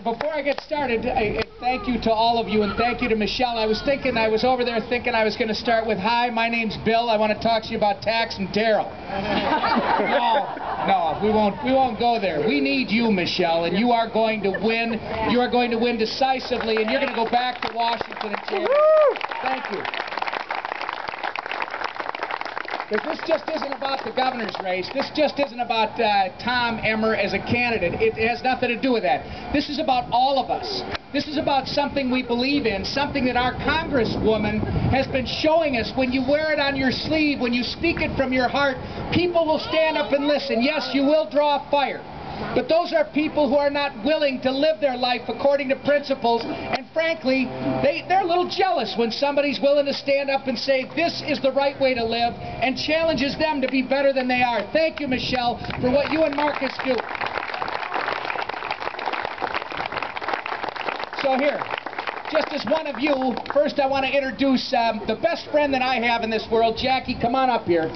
Before I get started, thank you to all of you, and thank you to Michelle. I was over there thinking I was going to start with, hi, my name's Bill. I want to talk to you about tax and Daryl. No, we won't go there. We need you, Michelle, and you are going to win. You are going to win decisively, and you're going to go back to Washington and champion. Thank you. Because this just isn't about the governor's race. This just isn't about Tom Emmer as a candidate. It has nothing to do with that. This is about all of us. This is about something we believe in, something that our congresswoman has been showing us. When you wear it on your sleeve, when you speak it from your heart, people will stand up and listen. Yes, you will draw fire. But those are people who are not willing to live their life according to principles, and frankly, they're a little jealous when somebody's willing to stand up and say this is the right way to live and challenges them to be better than they are. Thank you, Michelle, for what you and Marcus do. So here, just as one of you, first I want to introduce the best friend that I have in this world. Jackie, come on up here.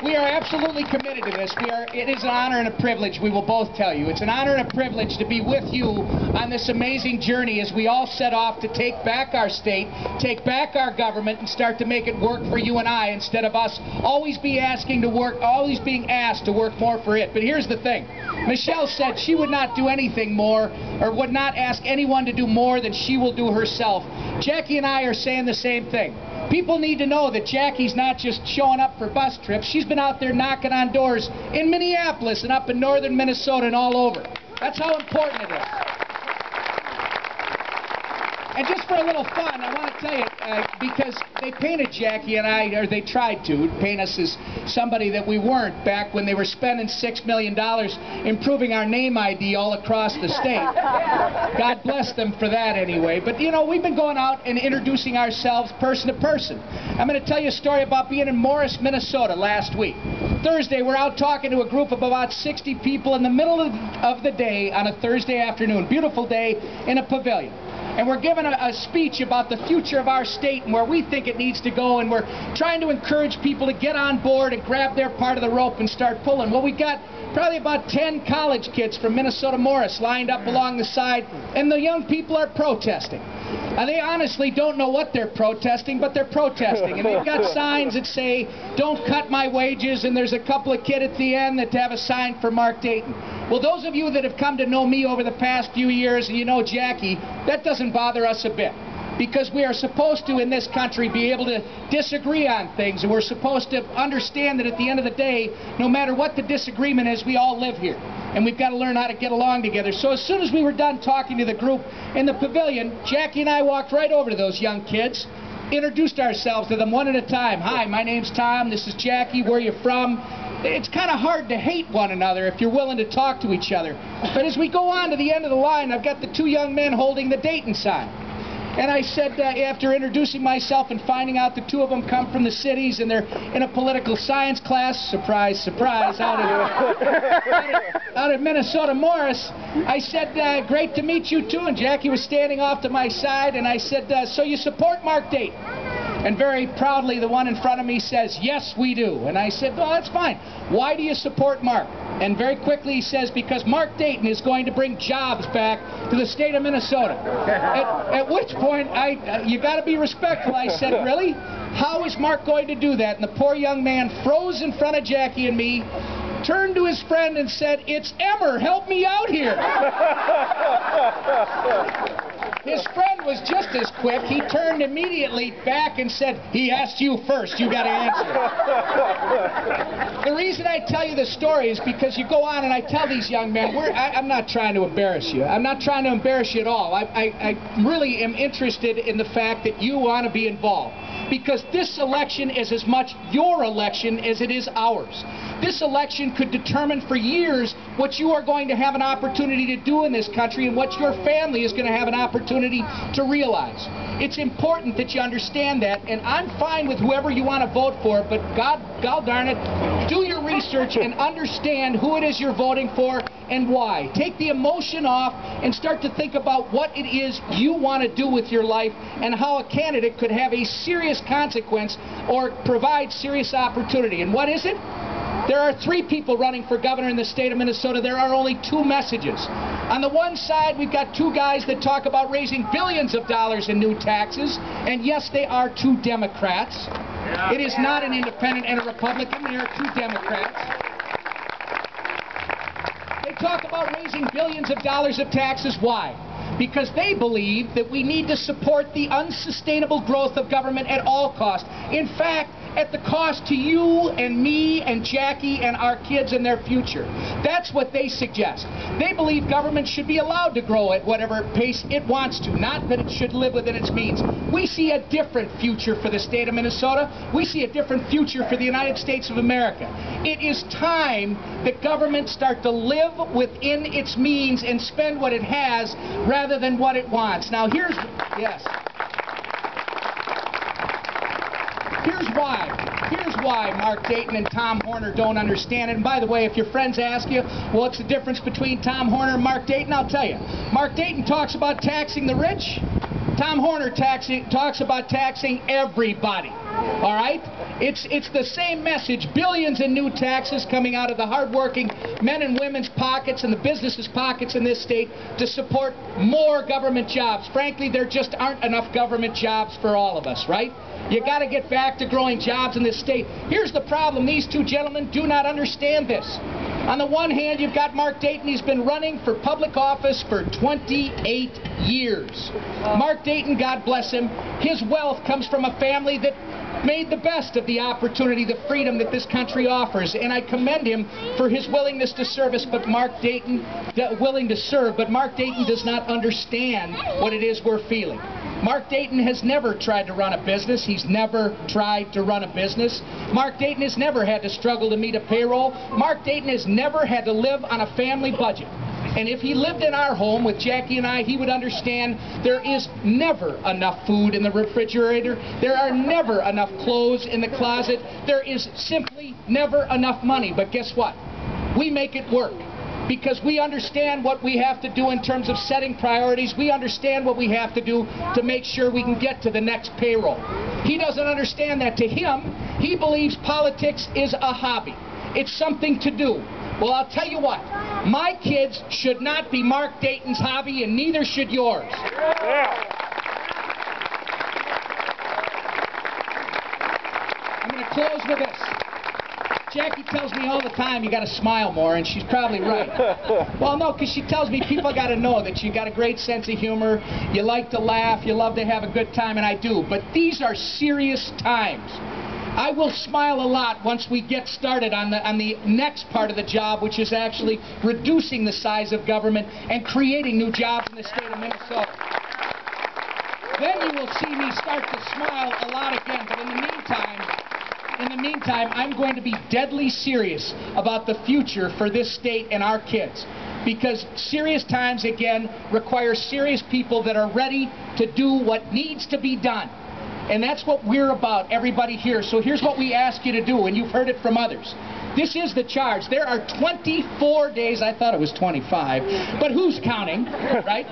We are absolutely committed to this. It is an honor and a privilege, we will both tell you. It's an honor and a privilege to be with you on this amazing journey as we all set off to take back our state, take back our government, and start to make it work for you and I, instead of us always being asked to work more for it. But here's the thing. Michelle said she would not do anything more, or would not ask anyone to do more than she will do herself. Jackie and I are saying the same thing. People need to know that Jackie's not just showing up for bus trips. She's been out there knocking on doors in Minneapolis and up in northern Minnesota and all over. That's how important it is. And just for a little fun, I want to tell you, because they painted Jackie and I, or they tried to paint us as somebody that we weren't back when they were spending $6 million improving our name ID all across the state. God bless them for that anyway. But, you know, we've been going out and introducing ourselves person to person. I'm going to tell you a story about being in Morris, Minnesota last week. Thursday, we're out talking to a group of about 60 people in the middle of the day on a Thursday afternoon. Beautiful day in a pavilion. And we're giving a speech about the future of our state and where we think it needs to go, and we're trying to encourage people to get on board and grab their part of the rope and start pulling. Well, we got probably about 10 college kids from Minnesota Morris lined up along the side, and the young people are protesting. They honestly don't know what they're protesting, but they're protesting. And they've got signs that say, don't cut my wages, and there's a couple of kids at the end that have a sign for Mark Dayton. Well, those of you that have come to know me over the past few years, and you know Jackie, that doesn't bother us a bit. Because we are supposed to, in this country, be able to disagree on things, and we're supposed to understand that at the end of the day, no matter what the disagreement is, we all live here. And we've got to learn how to get along together. So as soon as we were done talking to the group in the pavilion, Jackie and I walked right over to those young kids, introduced ourselves to them one at a time. Hi, my name's Tom, this is Jackie, where are you from? It's kind of hard to hate one another if you're willing to talk to each other. But as we go on to the end of the line, I've got the two young men holding the Dayton sign. And I said, after introducing myself and finding out the two of them come from the cities and they're in a political science class, surprise, surprise, out of Minnesota Morris, I said, great to meet you too. And Jackie was standing off to my side, and I said, so you support Mark Dayton? And very proudly, the one in front of me says, yes, we do. And I said, oh, that's fine. Why do you support Mark? And very quickly he says, because Mark Dayton is going to bring jobs back to the state of Minnesota. At which point, you got to be respectful. I said, really? How is Mark going to do that? And the poor young man froze in front of Jackie and me, turned to his friend and said, it's Emmer, help me out here. His friend was just as quick. He turned immediately back and said, he asked you first, you got to answer. The reason I tell you this story is because you go on and I tell these young men, I'm not trying to embarrass you. I'm not trying to embarrass you at all. I really am interested in the fact that you want to be involved. Because this election is as much your election as it is ours. This election could determine for years what you are going to have an opportunity to do in this country and what your family is going to have an opportunity to realize. It's important that you understand that, and I'm fine with whoever you want to vote for, but God darn it, do your research and understand who it is you're voting for and why. Take the emotion off and start to think about what it is you want to do with your life and how a candidate could have a serious consequence or provide serious opportunity. And what is it? There are 3 people running for governor in the state of Minnesota. There are only 2 messages. On the one side, we've got 2 guys that talk about raising billions of dollars in new taxes. And yes, they are 2 Democrats. It is not an independent and a Republican. They are 2 Democrats. They talk about raising billions of dollars of taxes. Why? Because they believe that we need to support the unsustainable growth of government at all costs. In fact, at the cost to you and me and Jackie and our kids and their future. That's what they suggest. They believe government should be allowed to grow at whatever pace it wants to, not that it should live within its means. We see a different future for the state of Minnesota. We see a different future for the United States of America. It is time that government start to live within its means and spend what it has rather than what it wants. Now here's why Mark Dayton and Tom Horner don't understand it. And by the way, if your friends ask you, what's the difference between Tom Horner and Mark Dayton, I'll tell you. Mark Dayton talks about taxing the rich. Tom Horner talks about taxing everybody. All right? It's the same message. Billions in new taxes coming out of the hardworking men and women's pockets and the businesses' pockets in this state to support more government jobs. Frankly, there just aren't enough government jobs for all of us, right? You got to get back to growing jobs in this state. Here's the problem. These 2 gentlemen do not understand this. On the one hand, you've got Mark Dayton. He's been running for public office for 28 years. Mark Dayton, God bless him, his wealth comes from a family that made the best of the opportunity, the freedom that this country offers, and I commend him for his willingness to service. But Mark Dayton, willing to serve, but Mark Dayton does not understand what it is we're feeling. Mark Dayton has never tried to run a business. He's never tried to run a business. Mark Dayton has never had to struggle to meet a payroll. Mark Dayton has never had to live on a family budget. And if he lived in our home with Jackie and I, he would understand there is never enough food in the refrigerator. There are never enough clothes in the closet. There is simply never enough money. But guess what? We make it work. Because we understand what we have to do in terms of setting priorities. We understand what we have to do to make sure we can get to the next payroll. He doesn't understand that. To him, he believes politics is a hobby. It's something to do. Well, I'll tell you what. My kids should not be Mark Dayton's hobby, and neither should yours. I'm going to close with this. Jackie tells me all the time you got to smile more, and she's probably right. Well, no, because she tells me people got to know that you got a great sense of humor, you like to laugh, you love to have a good time, and I do. But these are serious times. I will smile a lot once we get started on the next part of the job, which is actually reducing the size of government and creating new jobs in the state of Minnesota. Then you will see me start to smile a lot again. But in the meantime, I'm going to be deadly serious about the future for this state and our kids. Because serious times, again, require serious people that are ready to do what needs to be done. And that's what we're about, everybody here. So here's what we ask you to do, and you've heard it from others. This is the charge. There are 24 days. I thought it was 25, but who's counting, right?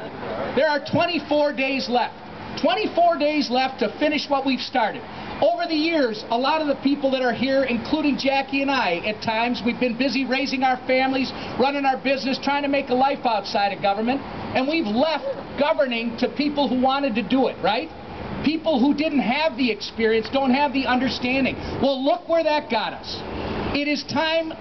There are 24 days left. 24 days left to finish what we've started. Over the years, a lot of the people that are here, including Jackie and I, at times, we've been busy raising our families, running our business, trying to make a life outside of government, and we've left governing to people who wanted to do it, right? People who didn't have the experience, don't have the understanding. Well, look where that got us. It is time.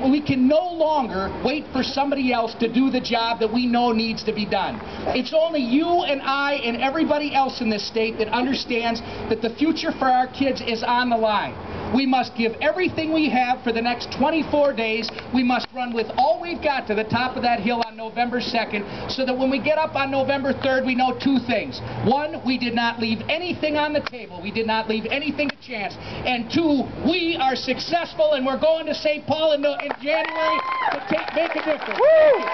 We can no longer wait for somebody else to do the job that we know needs to be done. It's only you and I and everybody else in this state that understands that the future for our kids is on the line. We must give everything we have for the next 24 days. We must run with all we've got to the top of that hill on November 2nd so that when we get up on November 3rd, we know 2 things. 1, we did not leave anything on the table. We did not leave anything to chance. And 2, we are successful, and we're going to St. Paul in January to make a difference. Woo!